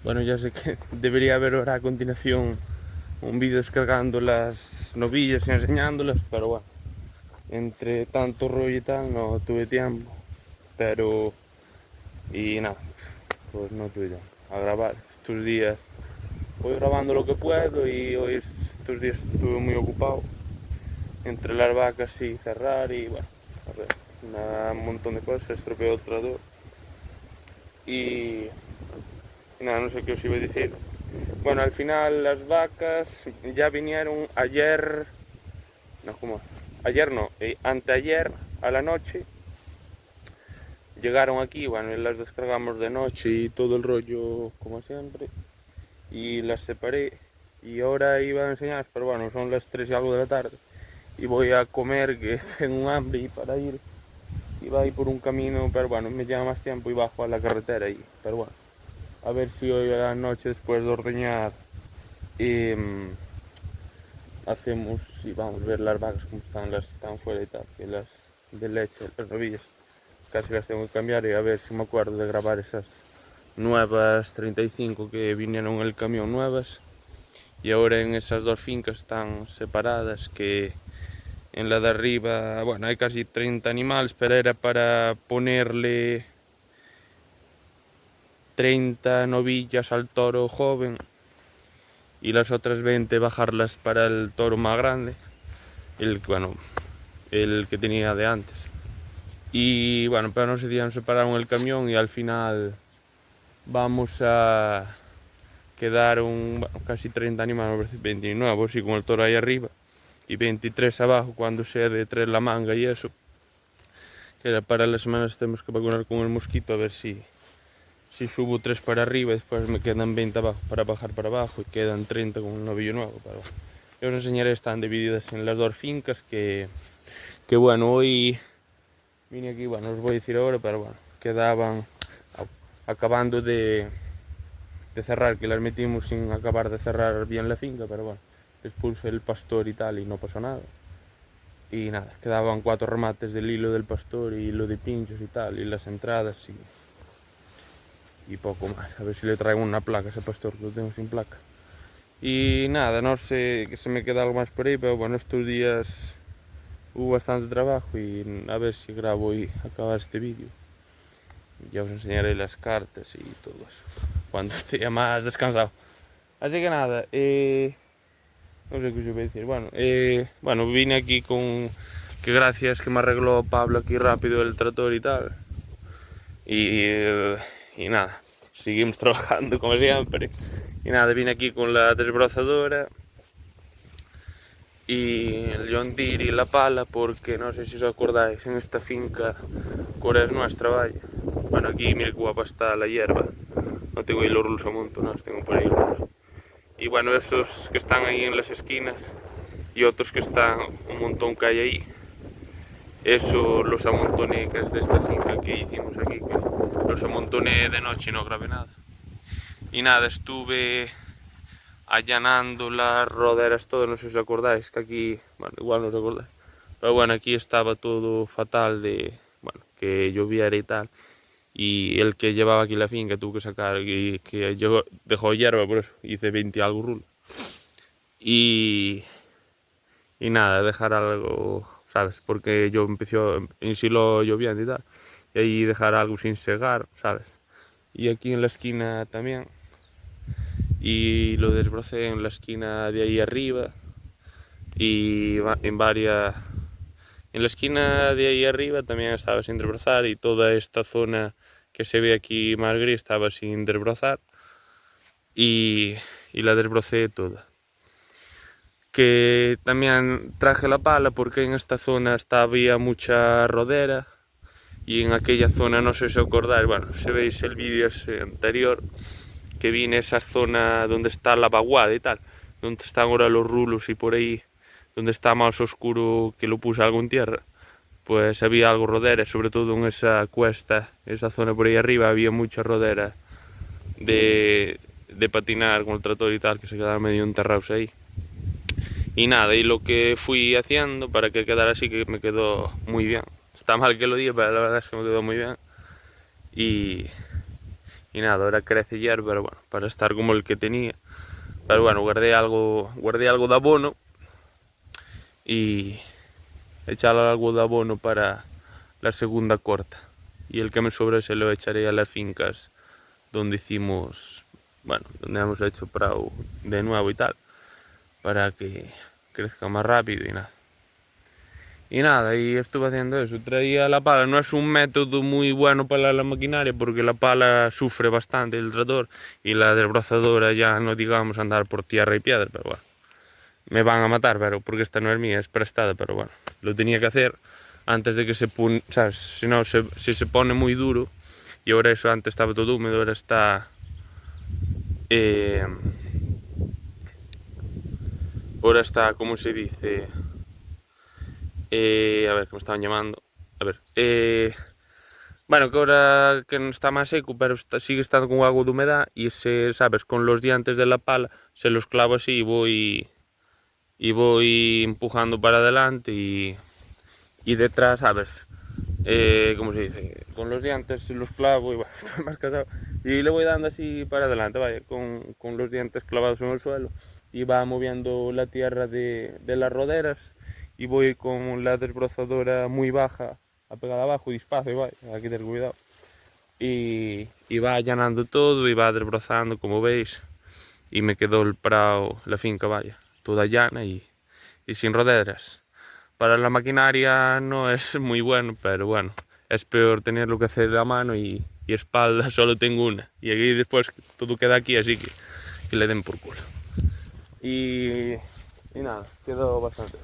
Bueno, ya sé que debería haber ahora a continuación un vídeo descargando las novillas y enseñándolas, pero bueno, entre tanto rollo y tal no tuve tiempo, pero y nada, pues no tuve tiempo a grabar estos días. Voy grabando lo que puedo y hoy estos días estuve muy ocupado entre las vacas y cerrar y bueno, a ver, un montón de cosas, estropeó el trator y nada, no sé qué os iba a decir. Bueno, al final las vacas ya vinieron ayer, no, ¿cómo? Ayer no, anteayer a la noche. Llegaron aquí, bueno, y las descargamos de noche y todo el rollo como siempre. Y las separé y ahora iba a enseñaros, pero bueno, son las 3 y algo de la tarde. Y voy a comer, que tengo un hambre y para ir. Iba a ir por un camino, pero bueno, me lleva más tiempo y bajo a la carretera. Pero bueno, a ver si hoy a la noche después de ordeñar hacemos y vamos a ver las vacas como están, las están fuera y tal, que las de leche, las novillas, casi las tengo que cambiar y a ver si me acuerdo de grabar esas nuevas 35 que vinieron en el camión nuevas. Y ahora en esas dos fincas están separadas, que en la de arriba, bueno, hay casi 30 animales, pero era para ponerle 30 novillas al toro joven y las otras 20 bajarlas para el toro más grande, bueno, el que tenía de antes. Y bueno, pero no se dieron, separaron el camión y al final vamos a quedar casi 30 animales, 29 así con el toro ahí arriba y 23 abajo cuando sea de traer la manga y eso, que era para las semanas tenemos que vacunar con el mosquito a ver si subo 3 para arriba, después me quedan 20 abajo para bajar para abajo y quedan 30 con un novillo nuevo. Pero yo os enseñaré, están divididas en las dos fincas que bueno, hoy vine aquí, bueno, os voy a decir ahora, pero bueno, quedaban acabando de cerrar, que las metimos sin acabar de cerrar bien la finca, pero bueno, les puse el pastor y tal y no pasó nada. Y nada, quedaban 4 remates del hilo del pastor y hilo de pinchos y tal, y las entradas y poco más. A ver si le traigo una placa a ese pastor, que lo tengo sin placa. Y nada, no sé que se me queda algo más por ahí, pero bueno, estos días hubo bastante trabajo y a ver si grabo y acabar este vídeo. Ya os enseñaré las cartas y todo eso, cuando esté ya más descansado. Así que nada, no sé qué os iba a decir. Bueno, vine aquí con que gracias que me arregló Pablo aquí rápido el tractor y tal. Y nada, seguimos trabajando como siempre. Y nada, vine aquí con la desbrozadora y el John Deere y la pala, porque no sé si os acordáis, en esta finca, que es nuestra, vaya. Bueno, aquí mira qué guapa está la hierba. No tengo ahí los rulos a monto, no, tengo por ahí los rulos. Y bueno, esos que están ahí en las esquinas y otros que están un montón que hay ahí, eso los amontoné, que es de esta finca que hicimos aquí, que los amontoné de noche y no grabé nada. Y nada, estuve allanando las roderas, todo, no sé si os acordáis, que aquí, bueno, igual no os acordáis, pero bueno, aquí estaba todo fatal de, bueno, que lloviera y tal, y el que llevaba aquí la finca tuvo que sacar, y que dejó hierba, por eso hice 20 y algo rulo, y nada, dejar algo, ¿sabes? Porque yo empezó, en sí lo lloviendo y tal, y ahí dejar algo sin segar, ¿sabes? Y aquí en la esquina también, y lo desbrocé en la esquina de ahí arriba, y en la esquina de ahí arriba también estaba sin desbrozar, y toda esta zona que se ve aquí más gris estaba sin desbrozar, y la desbrocé toda. Que también traje la pala porque en esta zona había mucha rodera, y en aquella zona, no sé si os acordáis, bueno, si veis el vídeo anterior, que vine a esa zona donde está la vaguada y tal, donde están ahora los rulos y por ahí, donde está más oscuro, que lo puse algo en tierra, pues había algo rodera, sobre todo en esa cuesta, esa zona por ahí arriba, había mucha rodera de patinar con el tractor y tal, que se quedaban medio enterrados ahí. Y nada, y lo que fui haciendo para que quedara así, que me quedó muy bien. Está mal que lo diga, pero la verdad es que me quedó muy bien. Y Y nada, ahora crece hierba, pero bueno, para estar como el que tenía. Pero bueno, guardé algo de abono y echar algo de abono para la segunda corta. Y el que me sobre se lo echaré a las fincas donde hicimos, bueno, donde hemos hecho prado de nuevo y tal, para que crezca más rápido y nada. Y nada, y estuve haciendo eso, traía la pala, no es un método muy bueno para la maquinaria porque la pala sufre bastante el tractor y la desbrozadora ya no digamos andar por tierra y piedra, pero bueno, me van a matar, pero porque esta no es mía, es prestada, pero bueno, lo tenía que hacer antes de que ¿sabes? Si no, si se pone muy duro, y ahora eso antes estaba todo húmedo, ahora está... eh, ahora está, ¿cómo se dice? A ver, que me estaban llamando. A ver, bueno, que ahora que no está más seco, pero sigue estando con algo de humedad y ¿sabes? Con los dientes de la pala se los clavo así y voy empujando para adelante y detrás, ¿sabes? ¿Cómo se dice? Con los dientes se los clavo y bueno, estoy más casado. Y le voy dando así para adelante, vaya, con los dientes clavados en el suelo y va moviendo la tierra de las roderas y voy con la desbrozadora muy baja, apegada abajo y despacio, vaya, hay que tener cuidado. Y va allanando todo y va desbrozando, como veis, y me quedó el prado, la finca, vaya, toda llana y sin roderas. Para la maquinaria no es muy bueno, pero bueno, es peor tenerlo que hacer a mano y espalda solo tengo una. Y aquí después todo queda aquí, así que le den por culo. Y, y nada, quedó bastante.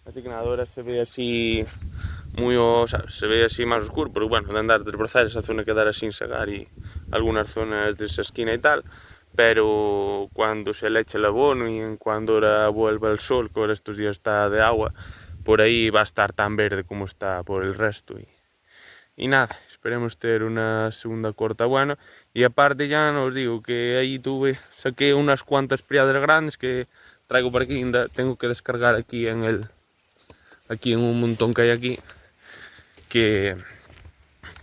Así que nada, ahora se ve así o sea, se ve así más oscuro, pero bueno, de andar desbrozar esa zona quedará sin segar y algunas zonas de esa esquina y tal, pero cuando se le eche el abono y en cuando ahora vuelva el sol, que ahora estos días está de agua, por ahí va a estar tan verde como está por el resto y nada, esperemos tener una segunda corta buena y aparte ya no os digo que ahí saqué unas cuantas priadas grandes que traigo por aquí, tengo que descargar aquí en un montón que hay aquí que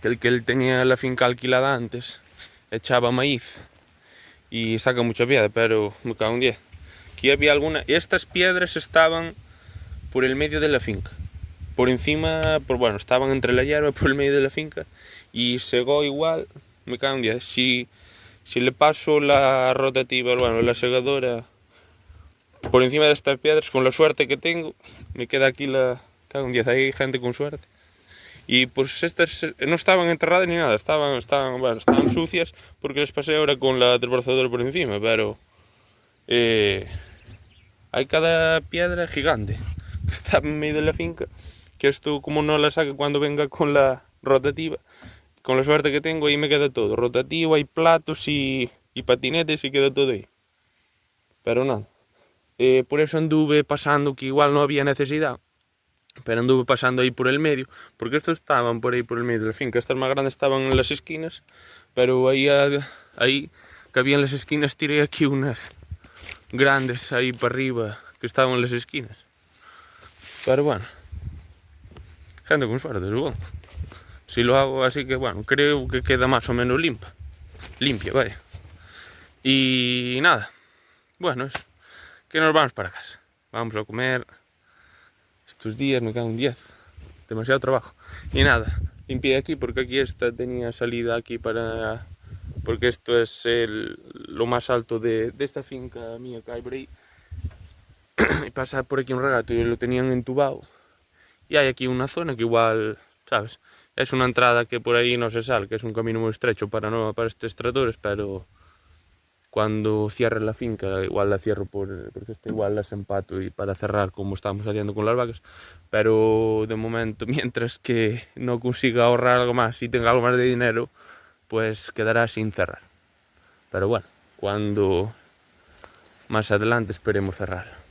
el que él tenía la finca alquilada antes echaba maíz y saca mucha piedra, pero me cago en 10. Aquí había alguna. Estas piedras estaban por el medio de la finca. Por encima, bueno, estaban entre la hierba por el medio de la finca y segó igual, me cago en 10. Si le paso la rotativa, bueno, la segadora por encima de estas piedras, con la suerte que tengo, me queda aquí cago en 10. Hay gente con suerte. Y pues estas no estaban enterradas ni nada, estaban sucias porque les pasé ahora con la desbrozadora por encima, pero hay cada piedra gigante que está en medio de la finca, que esto como no la saque cuando venga con la rotativa, con la suerte que tengo ahí me queda todo, rotativa, hay platos y patinetes y queda todo ahí. Pero nada, por eso anduve pasando que igual no había necesidad. Pero anduve pasando ahí por el medio, porque estos estaban por ahí por el medio de la finca, estas más grandes estaban en las esquinas, pero ahí que había en las esquinas tiré aquí unas grandes ahí para arriba que estaban en las esquinas. Pero bueno, gente con suerte, supongo. Si lo hago así que bueno, creo que queda más o menos limpia, vaya. Y nada, bueno, es que nos vamos para casa. Vamos a comer. Estos días me cago en 10. Demasiado trabajo. Y nada, limpié aquí porque aquí esta tenía salida aquí porque esto es lo más alto de esta finca mía que hay por ahí. Y pasa por aquí un regato y lo tenían entubado. Y hay aquí una zona que igual, ¿sabes? Es una entrada que por ahí no se sale, que es un camino muy estrecho para estos tractores, pero cuando cierre la finca, igual la cierro porque igual las empato y para cerrar como estamos haciendo con las vacas, pero de momento, mientras que no consiga ahorrar algo más y tenga algo más de dinero, pues quedará sin cerrar. Pero bueno, cuando más adelante esperemos cerrar.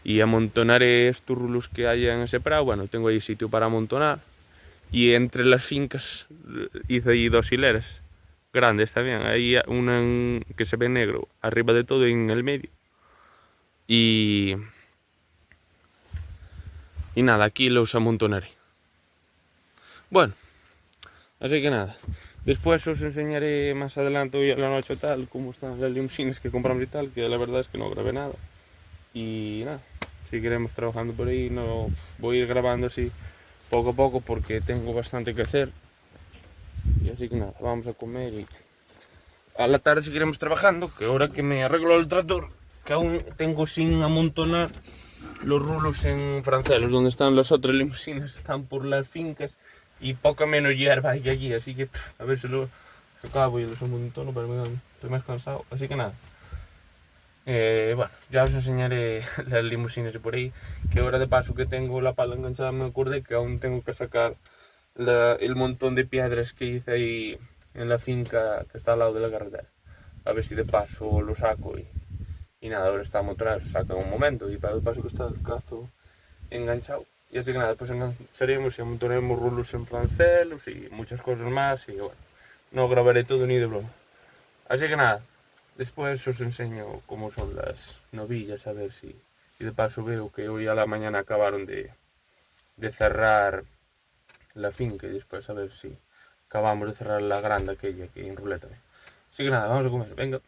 Y amontonaré estos rulos que haya en ese prado, bueno, tengo ahí sitio para amontonar. Y entre las fincas hice ahí 2 hileras grandes también. Hay una que se ve negro arriba de todo en el medio. Y nada, aquí los amontonaré. Bueno, Así que nada, después os enseñaré más adelante hoy a la noche tal, cómo están las limusinas que compramos y tal, que la verdad es que no grabé nada. Y nada, seguiremos trabajando por ahí, no voy a ir grabando así poco a poco porque tengo bastante que hacer. Y así que nada, vamos a comer y a la tarde seguiremos trabajando, que ahora que me arreglo el tractor, que aún tengo sin amontonar los rulos en Francelos, donde están las otras limusinas, están por las fincas y poca menos hierba hay allí, así que a ver si lo acabo y los amontono, pero estoy más cansado, así que nada. Bueno, ya os enseñaré las limusinas de por ahí, que ahora de paso que tengo la pala enganchada me acordé que aún tengo que sacar el montón de piedras que hice ahí en la finca que está al lado de la carretera. A ver si de paso lo saco y nada, ahora está a motorar, se saca en un momento y para el paso que está el cazo enganchado. Y así que nada, pues engancharemos y amontonaremos rulos en francelos y muchas cosas más y bueno, no grabaré todo ni de broma. Así que nada, después os enseño cómo son las novillas, a ver si... Y de paso veo que hoy a la mañana acabaron de cerrar la finca y después a ver si acabamos de cerrar la grande aquella que en ruleta. Así que nada, vamos a comer, venga.